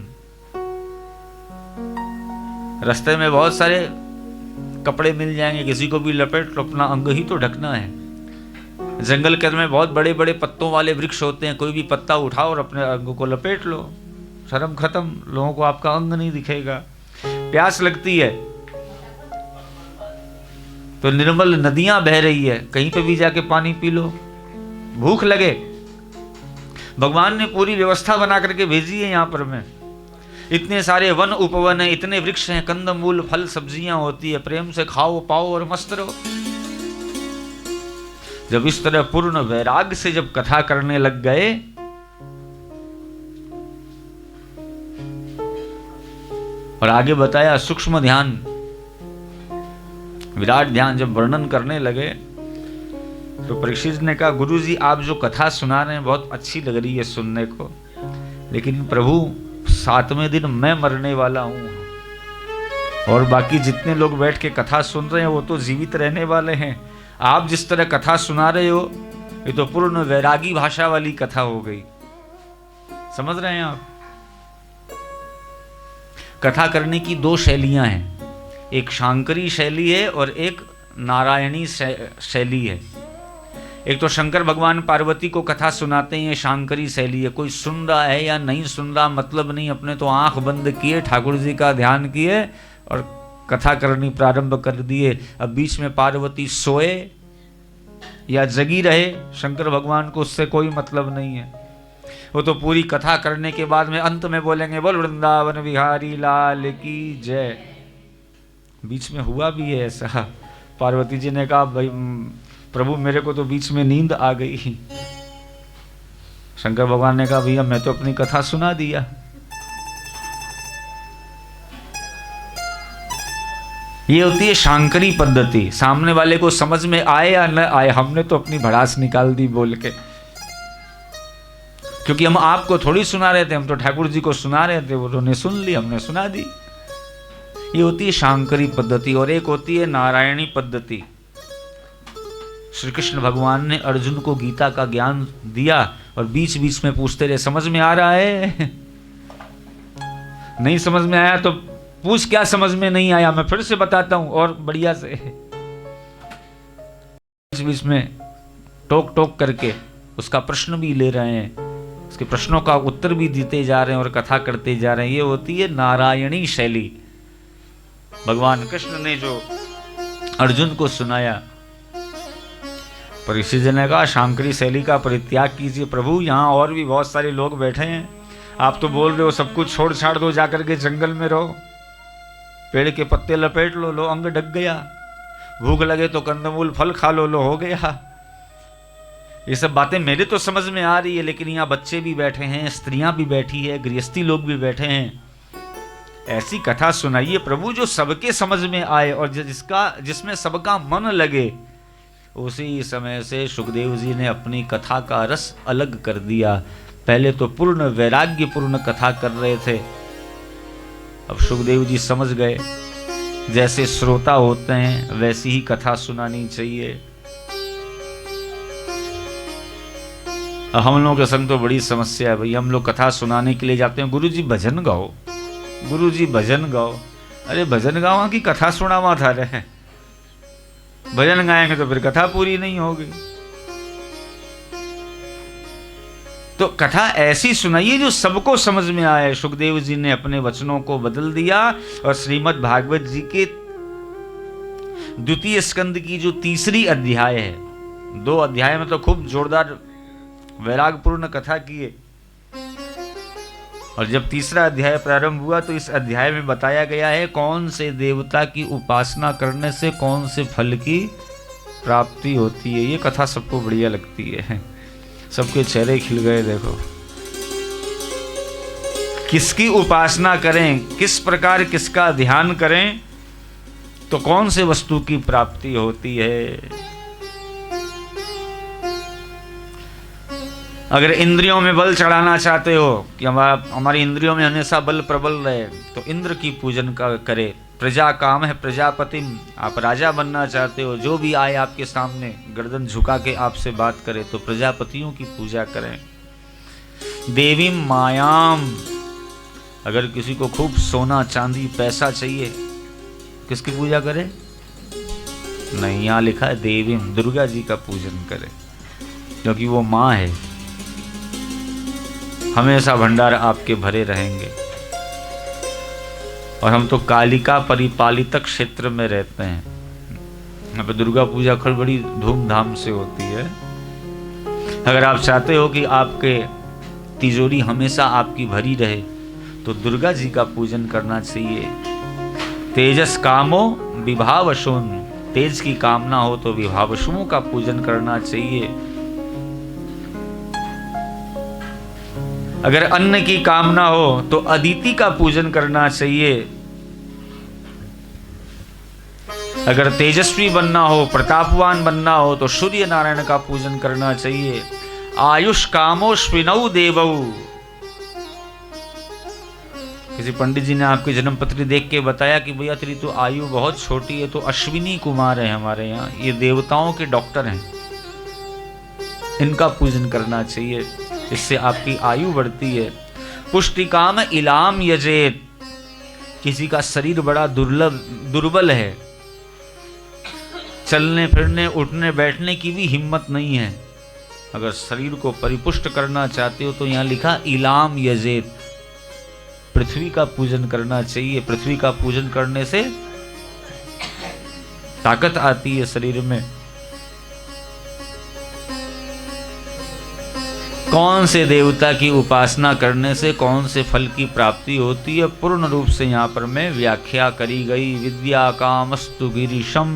रास्ते में बहुत सारे कपड़े मिल जाएंगे, किसी को भी लपेट लो, अपना अंग ही तो ढकना है। जंगल के में बहुत बड़े बड़े पत्तों वाले वृक्ष होते हैं, कोई भी पत्ता उठाओ और अपने अंग को लपेट लो, शर्म खत्म, लोगों को आपका अंग नहीं दिखेगा। प्यास लगती है तो निर्मल नदियां बह रही है, कहीं पे भी जाके पानी पी लो। भूख लगे, भगवान ने पूरी व्यवस्था बना करके भेजी है। यहां पर में इतने सारे वन उपवन है, इतने वृक्ष हैं, कंदमूल फल सब्जियां होती है, प्रेम से खाओ पाओ और मस्त रहो। जब इस तरह पूर्ण वैराग से जब कथा करने लग गए, और आगे बताया सूक्ष्म ध्यान विराट ध्यान जब वर्णन करने लगे, तो परीक्षित ने कहा, गुरुजी आप जो कथा सुना रहे हैं बहुत अच्छी लग रही है सुनने को, लेकिन प्रभु 7वें दिन मैं मरने वाला हूं, और बाकी जितने लोग बैठ के कथा सुन रहे हैं वो तो जीवित रहने वाले हैं। आप जिस तरह कथा सुना रहे हो ये तो पूर्ण वैरागी भाषा वाली कथा हो गई। समझ रहे हैं आप? कथा करने की 2 शैलियां हैं, एक शांकरी शैली है और एक नारायणी शैली है। एक तो शंकर भगवान पार्वती को कथा सुनाते हैं, ये शांकरी शैली है। कोई सुन रहा है या नहीं सुन रहा मतलब नहीं, अपने तो आंख बंद किए ठाकुर जी का ध्यान किए और कथा करनी प्रारंभ कर दिए। अब बीच में पार्वती सोए या जगी रहे, शंकर भगवान को उससे कोई मतलब नहीं है। वो तो पूरी कथा करने के बाद में अंत में बोलेंगे बोल वृंदावन बिहारी लाल की जय। बीच में हुआ भी है ऐसा। पार्वती जी ने कहा भाई प्रभु मेरे को तो बीच में नींद आ गई। शंकर भगवान ने कहा भैया मैं तो अपनी कथा सुना दिया। ये होती है शांकरी पद्धति। सामने वाले को समझ में आए या न आए, हमने तो अपनी भड़ास निकाल दी बोल के। क्योंकि हम आपको थोड़ी सुना रहे थे, हम तो ठाकुर जी को सुना रहे थे, उन्होंने सुन ली, हमने सुना दी। ये होती है शांकरी पद्धति। और एक होती है नारायणी पद्धति। श्री कृष्ण भगवान ने अर्जुन को गीता का ज्ञान दिया और बीच बीच में पूछते रहे समझ में आ रहा है? नहीं समझ में आया तो पूछ क्या समझ में नहीं आया, मैं फिर से बताता हूं और बढ़िया से। बीच बीच में टोक टोक करके उसका प्रश्न भी ले रहे हैं, उसके प्रश्नों का उत्तर भी देते जा रहे हैं और कथा करते जा रहे हैं। ये होती है नारायणी शैली। भगवान कृष्ण ने जो अर्जुन को सुनाया, परीक्षित जी ने कहा शांकरी शैली का परित्याग कीजिए प्रभु, यहाँ और भी बहुत सारे लोग बैठे हैं। आप तो बोल रहे हो सब कुछ छोड़ छाड़ दो, जाकर के जंगल में रहो, पेड़ के पत्ते लपेट लो, लो अंग ढक गया, भूख लगे तो कंदमूल फल खा लो, लो हो गया। ये सब बातें मेरे तो समझ में आ रही है, लेकिन यहाँ बच्चे भी बैठे हैं, स्त्रियां भी बैठी है, गृहस्थी लोग भी बैठे हैं। ऐसी कथा सुनाइए प्रभु जो सबके समझ में आए और जिसमें सबका मन लगे। उसी समय से सुखदेव जी ने अपनी कथा का रस अलग कर दिया। पहले तो पूर्ण वैराग्य पूर्ण कथा कर रहे थे, अब सुखदेव जी समझ गए जैसे श्रोता होते हैं वैसी ही कथा सुनानी चाहिए। हम लोगों के संग तो बड़ी समस्या है भाई, हम लोग कथा सुनाने के लिए जाते हैं, गुरुजी भजन गाओ, गुरुजी भजन गाओ। अरे भजन गावा की कथा सुनावा था रहे, भजन गाएंगे तो फिर कथा पूरी नहीं होगी। तो कथा ऐसी सुनाइए जो सबको समझ में आए। सुखदेव जी ने अपने वचनों को बदल दिया और श्रीमद् भागवत जी के द्वितीय स्कंद की जो तीसरी अध्याय है, 2 अध्याय में तो खूब जोरदार वैरागपूर्ण कथा किए, और जब तीसरा अध्याय प्रारंभ हुआ तो इस अध्याय में बताया गया है कौन से देवता की उपासना करने से कौन से फल की प्राप्ति होती है। ये कथा सबको बढ़िया लगती है, सबके चेहरे खिल गए। देखो किसकी उपासना करें, किस प्रकार किसका ध्यान करें तो कौन से वस्तु की प्राप्ति होती है। अगर इंद्रियों में बल चढ़ाना चाहते हो कि हमारी इंद्रियों में हमेशा बल प्रबल रहे तो इंद्र की पूजन करे। प्रजा काम है प्रजापतिम, आप राजा बनना चाहते हो, जो भी आए आपके सामने गर्दन झुका के आपसे बात करे तो प्रजापतियों की पूजा करें। देवी मायाम, अगर किसी को खूब सोना चांदी पैसा चाहिए किसकी पूजा करे? नहीं, यहाँ लिखा है देवी दुर्गा जी का पूजन करे, क्योंकि वो माँ है, हमेशा भंडार आपके भरे रहेंगे। और हम तो कालिका परिपालित क्षेत्र में रहते हैं, यहाँ पे दुर्गा पूजा खैर बड़ी धूमधाम से होती है। अगर आप चाहते हो कि आपके तिजोरी हमेशा आपकी भरी रहे तो दुर्गा जी का पूजन करना चाहिए। तेजस कामो विभावशून, तेज की कामना हो तो विभावशुओं का पूजन करना चाहिए। अगर अन्न की कामना हो तो अदिति का पूजन करना चाहिए। अगर तेजस्वी बनना हो, प्रतापवान बनना हो तो सूर्य नारायण का पूजन करना चाहिए। आयुष कामोश्विनौ देवौ, किसी पंडित जी ने आपकी जन्मपत्री देख के बताया कि भैया तेरी तो आयु बहुत छोटी है, तो अश्विनी कुमार है हमारे यहाँ, ये देवताओं के डॉक्टर हैं, इनका पूजन करना चाहिए, इससे आपकी आयु बढ़ती है। पुष्टिकाम इलाम यजेत, किसी का शरीर बड़ा दुर्बल है, चलने फिरने उठने बैठने की भी हिम्मत नहीं है, अगर शरीर को परिपुष्ट करना चाहते हो तो यहाँ लिखा इलाम यजेत, पृथ्वी का पूजन करना चाहिए। पृथ्वी का पूजन करने से ताकत आती है शरीर में। कौन से देवता की उपासना करने से कौन से फल की प्राप्ति होती है, पूर्ण रूप से यहाँ पर में व्याख्या करी गई। विद्या कामस्तु गिरीशम।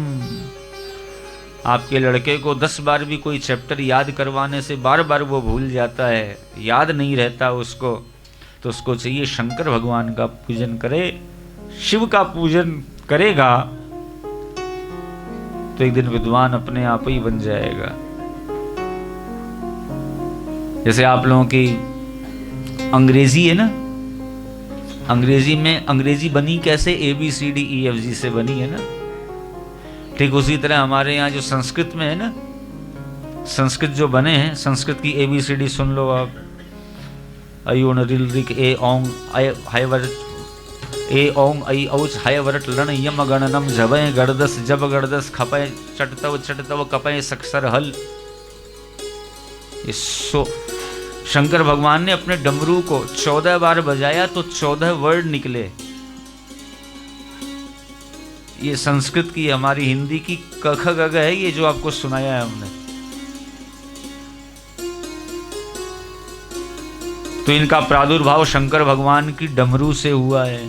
आपके लड़के को 10 बार भी कोई चैप्टर याद करवाने से बार बार वो भूल जाता है, याद नहीं रहता उसको, तो उसको चाहिए शंकर भगवान का पूजन करे। शिव का पूजन करेगा तो एक दिन विद्वान अपने आप ही बन जाएगा। जैसे आप लोगों की अंग्रेजी है ना, अंग्रेजी में अंग्रेजी बनी कैसे, ABCDEFG से बनी है ना। ठीक उसी तरह हमारे यहाँ जो संस्कृत में है ना, संस्कृत जो बने हैं, संस्कृत की ABCD सुन लो आप। अयोन रिल रिक ए ओंग हायवर ए ओंग ऐ औच हायवरट लन यम गणनम जबय गड़दस जब गड़दस खपय चटतव चटतव कपय सक्सर हल। शंकर भगवान ने अपने डमरू को 14 बार बजाया तो 14 वर्ड निकले। ये संस्कृत की, हमारी हिंदी की क ख ग घ है ये जो आपको सुनाया है हमने। तो इनका प्रादुर्भाव शंकर भगवान की डमरू से हुआ है।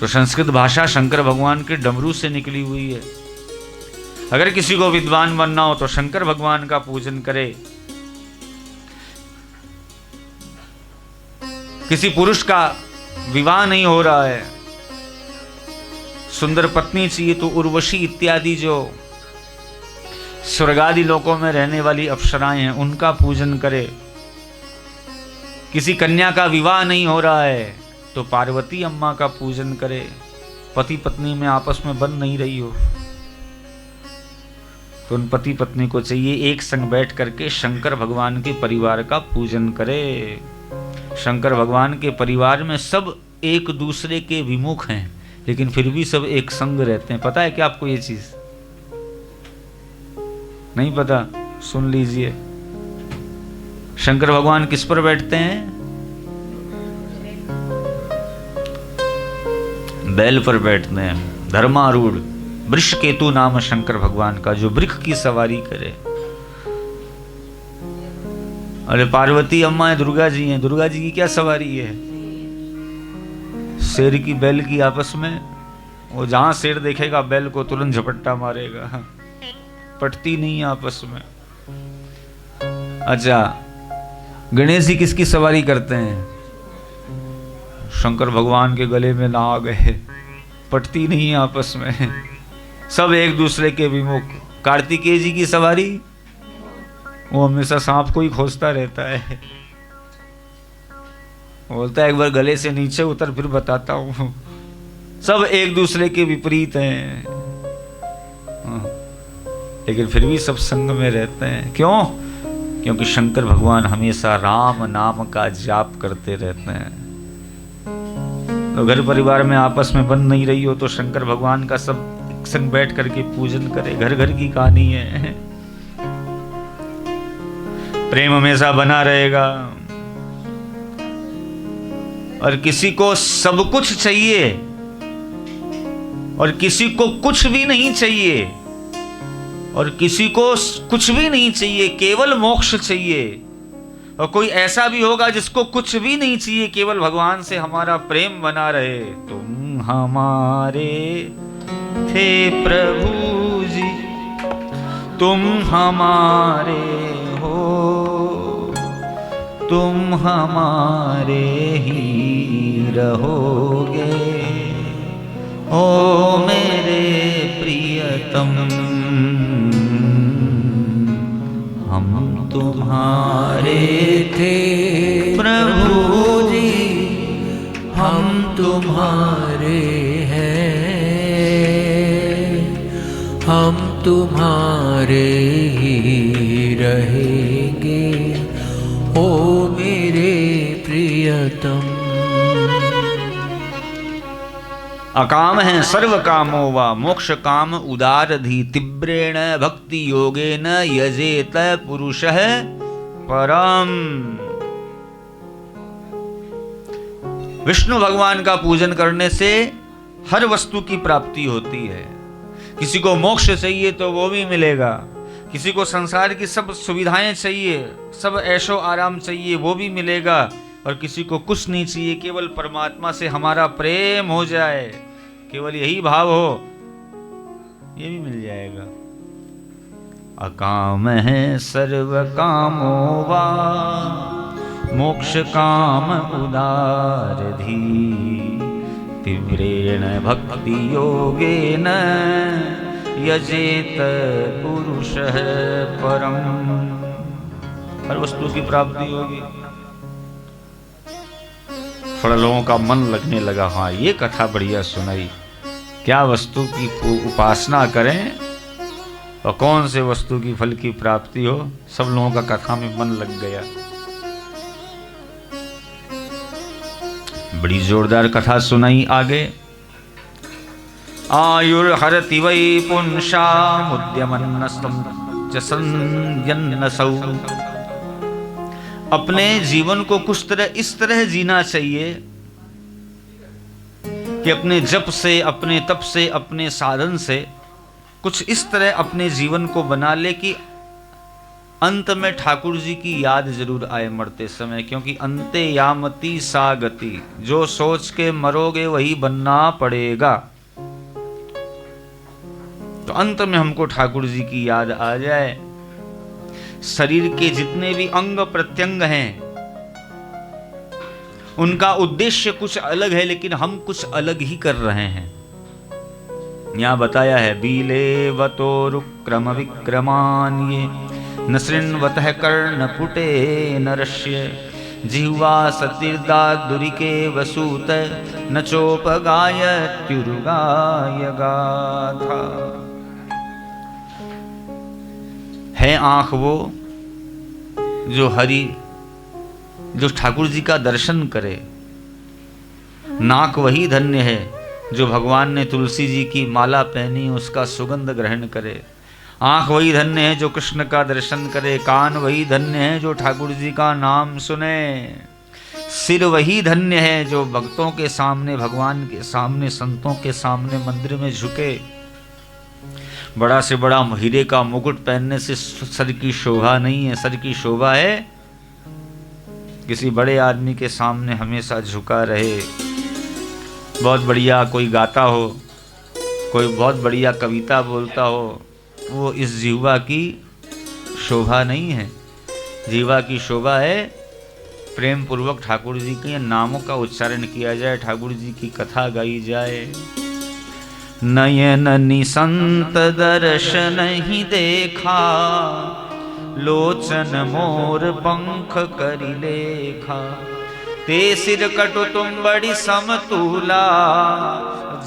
तो संस्कृत भाषा शंकर भगवान के डमरू से निकली हुई है। अगर किसी को विद्वान बनना हो तो शंकर भगवान का पूजन करे। किसी पुरुष का विवाह नहीं हो रहा है, सुंदर पत्नी चाहिए, तो उर्वशी इत्यादि जो स्वर्गादि लोकों में रहने वाली अप्सराएं हैं उनका पूजन करे। किसी कन्या का विवाह नहीं हो रहा है तो पार्वती अम्मा का पूजन करे। पति पत्नी में आपस में बन नहीं रही हो तो उन पति पत्नी को चाहिए एक संग बैठ करके शंकर भगवान के परिवार का पूजन करे। शंकर भगवान के परिवार में सब एक दूसरे के विमुख हैं, लेकिन फिर भी सब एक संग रहते हैं। पता है क्या आपको ये चीज? नहीं पता? सुन लीजिए। शंकर भगवान किस पर बैठते हैं? बैल पर बैठते हैं, धर्मारूढ़। वृषकेतु नाम शंकर भगवान का, जो वृक्ष की सवारी करे। अरे पार्वती अम्मा है, दुर्गा जी हैं, दुर्गा जी की क्या सवारी है? शेर की बैल की आपस में, वो जहां शेर देखेगा बैल को तुरंत झपट्टा मारेगा, पटती नहीं आपस में। अच्छा, गणेश जी किसकी सवारी करते हैं? शंकर भगवान के गले में ना गए, पटती नहीं आपस में, सब एक दूसरे के विमुख। कार्तिकेय जी की सवारी, वो हमेशा सांप को ही खोजता रहता है, बोलता है एक बार गले से नीचे उतर फिर बताता हूं। सब एक दूसरे के विपरीत हैं, लेकिन फिर भी सब संग में रहते हैं। क्यों? क्योंकि शंकर भगवान हमेशा राम नाम का जाप करते रहते हैं। तो घर परिवार में आपस में बन नहीं रही हो तो शंकर भगवान का सब संग बैठ करके पूजन करे। घर घर की कहानी है, प्रेम हमेशा बना रहेगा। और किसी को सब कुछ चाहिए और किसी को कुछ भी नहीं चाहिए, और किसी को कुछ भी नहीं चाहिए, केवल मोक्ष चाहिए। और कोई ऐसा भी होगा जिसको कुछ भी नहीं चाहिए, केवल भगवान से हमारा प्रेम बना रहे। तुम हमारे थे प्रभु जी, तुम हमारे हो, तुम हमारे ही रहोगे। ओ मेरे प्रियतम, हम तुम्हारे थे प्रभु जी, हम तुम्हारे हैं, हम तुम्हारे ही रहेंगे। ओ मेरे प्रियतम। अकाम है सर्व कामो वा मोक्ष काम उदारधि, तीव्रेण भक्ति योगेन यजेत पुरुषः परम। विष्णु भगवान का पूजन करने से हर वस्तु की प्राप्ति होती है। किसी को मोक्ष चाहिए तो वो भी मिलेगा, किसी को संसार की सब सुविधाएं चाहिए, सब ऐशो आराम चाहिए, वो भी मिलेगा, और किसी को कुछ नहीं चाहिए, केवल परमात्मा से हमारा प्रेम हो जाए, केवल यही भाव हो, ये भी मिल जाएगा। अकाम है सर्व कामो वा मोक्ष काम उदारधी तीव्रेण भक्ति योगेन यजेत पुरुषः परम। हर वस्तु की प्राप्ति होगी। थोड़ा लोगों का मन लगने लगा, हाँ ये कथा बढ़िया सुनाई, क्या वस्तु की उपासना करें और कौन से वस्तु की फल की प्राप्ति हो। सब लोगों का कथा में मन लग गया। बड़ी जोरदार कथा सुनाई आगे। आयुर्हरति वै पुंसामुद्यमन्नस्तं च संयन्नसौ। अपने जीवन को कुछ इस तरह जीना चाहिए कि अपने जप से, अपने तप से, अपने साधन से कुछ इस तरह अपने जीवन को बना ले कि अंत में ठाकुर जी की याद जरूर आए मरते समय, क्योंकि अंते यामती सा गति, जो सोच के मरोगे वही बनना पड़ेगा। तो अंत में हमको ठाकुर जी की याद आ जाए। शरीर के जितने भी अंग प्रत्यंग हैं उनका उद्देश्य कुछ अलग है, लेकिन हम कुछ अलग ही कर रहे हैं। यहां बताया है, बीले वतो रुक्रम विक्रमान ये न शृण्वतः कर्णपुटे नरस्य जिह्वा सतीर्दादुरिके वसूत न चोपगायत्युरुगाय गाथा। है आंख वो जो जो ठाकुर जी का दर्शन करे। नाक वही धन्य है जो भगवान ने तुलसी जी की माला पहनी उसका सुगंध ग्रहण करे। आंख वही धन्य है जो कृष्ण का दर्शन करे। कान वही धन्य है जो ठाकुर जी का नाम सुने। सिर वही धन्य है जो भक्तों के सामने, भगवान के सामने, संतों के सामने मंदिर में झुके। बड़ा से बड़ा हीरे का मुकुट पहनने से सर की शोभा नहीं है। सर की शोभा है किसी बड़े आदमी के सामने हमेशा झुका रहे। बहुत बढ़िया कोई गाता हो, कोई बहुत बढ़िया कविता बोलता हो, वो इस जीवा की शोभा नहीं है। जीवा की शोभा है प्रेम पूर्वक ठाकुर जी के नामों का उच्चारण किया जाए, ठाकुर जी की कथा गाई जाए। नयन निसंत दर्शन ही देखा, लोचन मोर पंख करि लेखा। ते सिर कटु तुम बड़ी समतूला,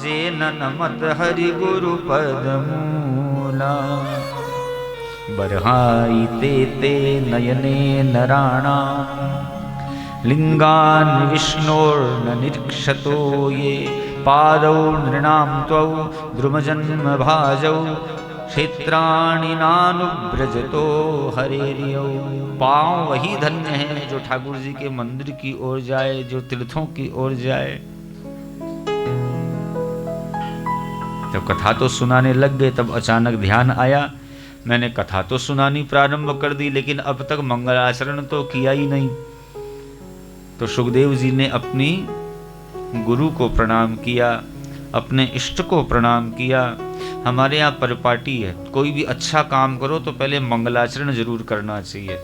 जे नमत हरि गुरु पद मूला। बरहाई ते नयने नराणा, लिंगान विष्णोर्न निरीक्षतो ये। पादौ नृणां त्वौ द्रुमजन्म भाजौ, क्षेत्राणि नानुव्रजतो हरेर्यौ। पांव वही धन्य है जो ठाकुर जी के मंदिर की ओर जाए, जो तीर्थों की ओर जाए। जब कथा तो सुनाने लग गए तब अचानक ध्यान आया, मैंने कथा तो सुनानी प्रारंभ कर दी लेकिन अब तक मंगलाचरण तो किया ही नहीं। तो सुखदेव जी ने अपनी गुरु को प्रणाम किया, अपने इष्ट को प्रणाम किया। हमारे यहाँ परिपाटी है, कोई भी अच्छा काम करो तो पहले मंगलाचरण जरूर करना चाहिए।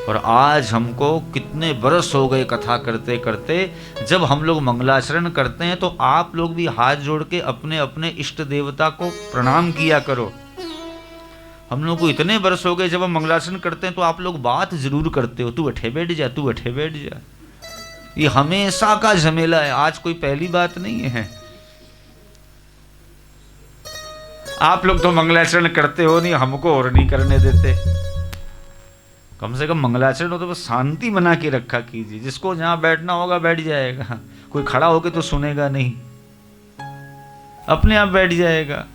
और आज हमको कितने बरस हो गए कथा करते करते, जब हम लोग मंगलाचरण करते हैं तो आप लोग भी हाथ जोड़ के अपने अपने इष्ट देवता को प्रणाम किया करो। हम लोग को इतने बरस हो गए, जब हम मंगलाचरण करते हैं तो आप लोग बात जरूर करते हो, तू अठे बैठ जा, तू अठे बैठ जा। ये हमेशा का झमेला है, आज कोई पहली बात नहीं है। आप लोग तो मंगलाचरण करते हो नहीं, हमको और नहीं करने देते। कम से कम मंगलाचरण हो तो बस शांति बना के रखा कीजिए। जिसको जहां बैठना होगा बैठ जाएगा, कोई खड़ा होके तो सुनेगा नहीं, अपने आप बैठ जाएगा।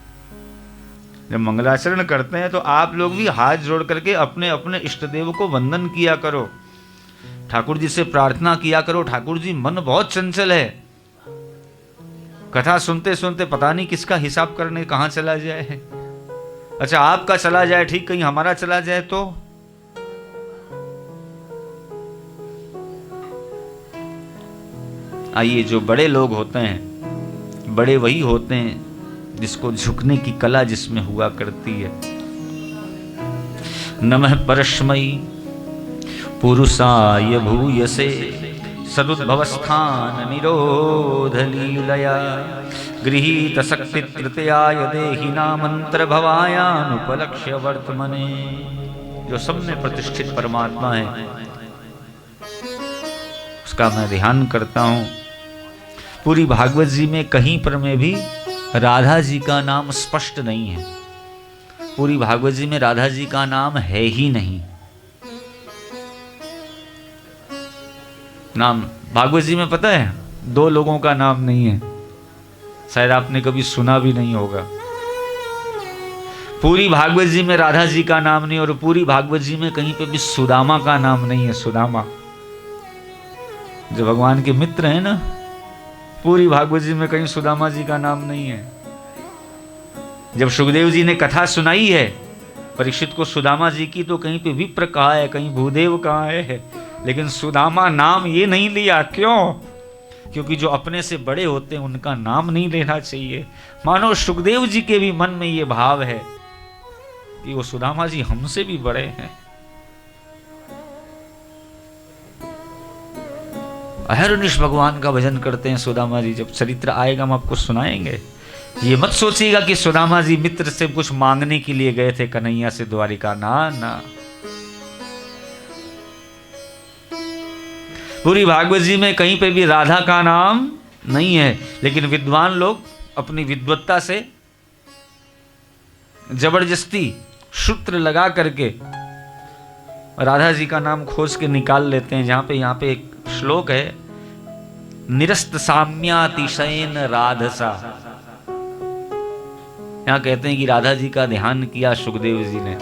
जब मंगलाचरण करते हैं तो आप लोग भी हाथ जोड़ करके अपने अपने इष्ट देव को वंदन किया करो, ठाकुर जी से प्रार्थना किया करो। ठाकुर जी मन बहुत चंचल है, कथा सुनते सुनते पता नहीं किसका हिसाब करने कहां चला जाए। अच्छा, आपका चला जाए ठीक, कहीं हमारा चला जाए तो। आइए, जो बड़े लोग होते हैं, बड़े वही होते हैं जिसको झुकने की कला जिसमें हुआ करती है। नमः परस्मै पुरुषाय भूयसे सदुद्भवस्थान निरोध लीलया गृहीत शक्ति तृतीयाय देहिना मंत्र भवायानुपलक्ष्य वर्तमने। जो सब में प्रतिष्ठित परमात्मा है उसका मैं ध्यान करता हूं। पूरी भागवत जी में कहीं पर में भी राधा जी का नाम स्पष्ट नहीं है। पूरी भागवत जी में राधा जी का नाम है ही नहीं। नाम भागवत जी में पता है 2 लोगों का नाम नहीं है, शायद आपने कभी सुना भी नहीं होगा। पूरी भागवत जी में राधा जी का नाम नहीं, और पूरी भागवत जी में कहीं पे भी सुदामा का नाम नहीं है। सुदामा जो भगवान के मित्र हैं ना, पूरी भागवत जी में कहीं सुदामा जी का नाम नहीं है। जब सुखदेव जी ने कथा सुनाई है परीक्षित को सुदामा जी की, तो कहीं पे विप्र कहा है, कहीं भूदेव कहा है, लेकिन सुदामा नाम ये नहीं लिया। क्यों? क्योंकि जो अपने से बड़े होते हैं उनका नाम नहीं लेना चाहिए। मानो सुखदेव जी के भी मन में ये भाव है कि वो सुदामा जी हमसे भी बड़े हैं। अहरनिश भगवान का भजन करते हैं सुदामा जी। जब चरित्र आएगा हम आपको सुनाएंगे। ये मत सोचिएगा कि सुदामा जी मित्र से कुछ मांगने के लिए गए थे कन्हैया से द्वारिका, ना ना। पूरी भागवत जी में कहीं पे भी राधा का नाम नहीं है, लेकिन विद्वान लोग अपनी विद्वत्ता से जबरदस्ती सूत्र लगा करके राधा जी का नाम खोज के निकाल लेते हैं। जहां पे यहाँ पे एक श्लोक है, निरस्त साम्यातिशयन राधसा। यहां कहते हैं कि राधा जी का ध्यान किया सुखदेव जी ने।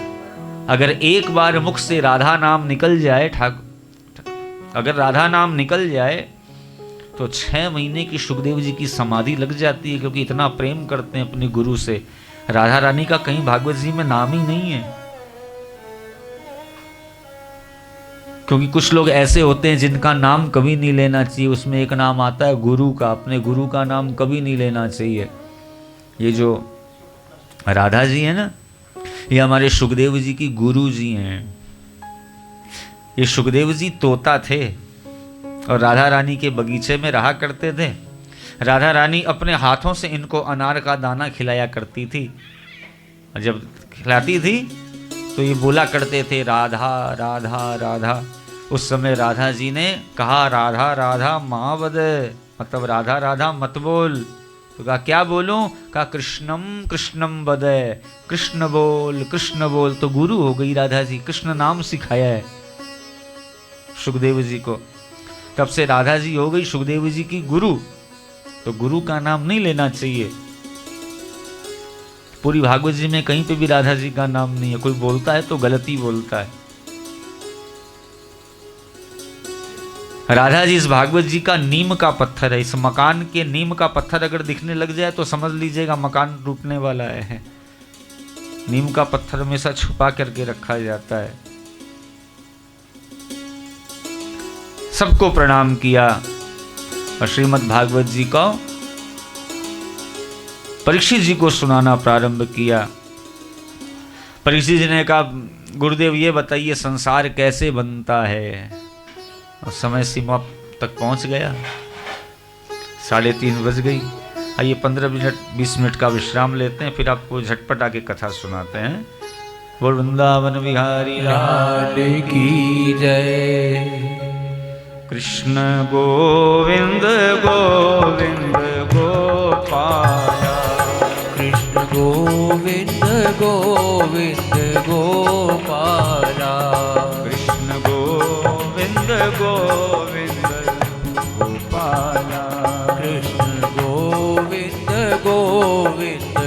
अगर एक बार मुख से राधा नाम निकल जाए, अगर राधा नाम निकल जाए तो 6 महीने की सुखदेव जी की समाधि लग जाती है, क्योंकि इतना प्रेम करते हैं अपने गुरु से। राधा रानी का कहीं भागवत जी में नाम ही नहीं है। क्योंकि कुछ लोग ऐसे होते हैं जिनका नाम कभी नहीं लेना चाहिए। उसमें एक नाम आता है गुरु का, अपने गुरु का नाम कभी नहीं लेना चाहिए। ये जो राधा जी है ना, ये हमारे सुखदेव जी की गुरु जी हैं। ये सुखदेव जी तोता थे और राधा रानी के बगीचे में रहा करते थे। राधा रानी अपने हाथों से इनको अनार का दाना खिलाया करती थी। और जब खिलाती थी तो ये बोला करते थे राधा राधा राधा। उस समय राधा जी ने कहा राधा राधा माँ बद, मतलब राधा राधा मत बोल। तो कहा क्या बोलूं? कहा कृष्णम कृष्णम बद, कृष्ण बोल कृष्ण बोल। तो गुरु हो गई राधा जी, कृष्ण नाम सिखाया है सुखदेव जी को। तब से राधा जी हो गई सुखदेव जी की गुरु। तो गुरु का नाम नहीं लेना चाहिए। पूरी भागवत जी में कहीं पे भी राधा जी का नाम नहीं है। कोई बोलता है तो गलती बोलता है। राधा जी इस भागवत जी का नीम का पत्थर है। इस मकान के नीम का पत्थर अगर दिखने लग जाए तो समझ लीजिएगा मकान टूटने वाला है। नीम का पत्थर हमेशा छुपा करके रखा जाता है। सबको प्रणाम किया और श्रीमद् भागवत जी को परीक्षित जी को सुनाना प्रारंभ किया। परीक्षित जी ने कहा गुरुदेव ये बताइए संसार कैसे बनता है। और समय सीमा तक पहुंच गया, 3:30 बज गई। आइए 15 मिनट 20 मिनट का विश्राम लेते हैं, फिर आपको झटपट आके कथा सुनाते हैं। बोल वृंदावन बिहारी लाल की जय। कृष्ण गोविंद गोविंद गोपाला, कृष्ण गोविंद गोविंद गोपाला, कृष्ण गोविंद गोविंद गोपाला, कृष्ण गोविंद गोविंद